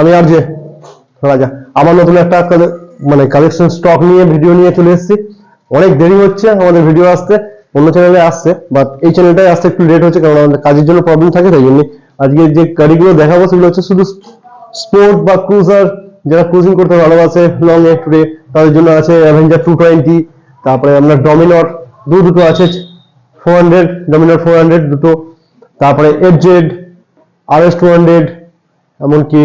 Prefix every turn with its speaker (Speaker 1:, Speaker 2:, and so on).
Speaker 1: আমি আর যে রাজা আবার নতুন একটা মানে কালেকশন স্টক নিয়ে ভিডিও নিয়ে চলে এসেছি। অনেক দেরি হচ্ছে আমাদের ভিডিও আসতে, অন্য চ্যানেলে আসছে, বাট এই চ্যানেলটাই আসতে একটু লেট হচ্ছে কারণ আমাদের কাজের জন্য প্রবলেম থাকে। তাই জন্য আজকে যে গাড়িগুলো দেখাবো সেগুলো হচ্ছে শুধু স্পোর্ট বা ক্রুজার, যারা ক্রুজিং করতে ভালোবাসে লং এ টুরে তাদের জন্য আছে অ্যাভেঞ্জার 220, তারপরে আপনার ডমিনর দুটো আছে 400, ডমিনর 400 দুটো, তারপরে এফজেড RS 200, এমনকি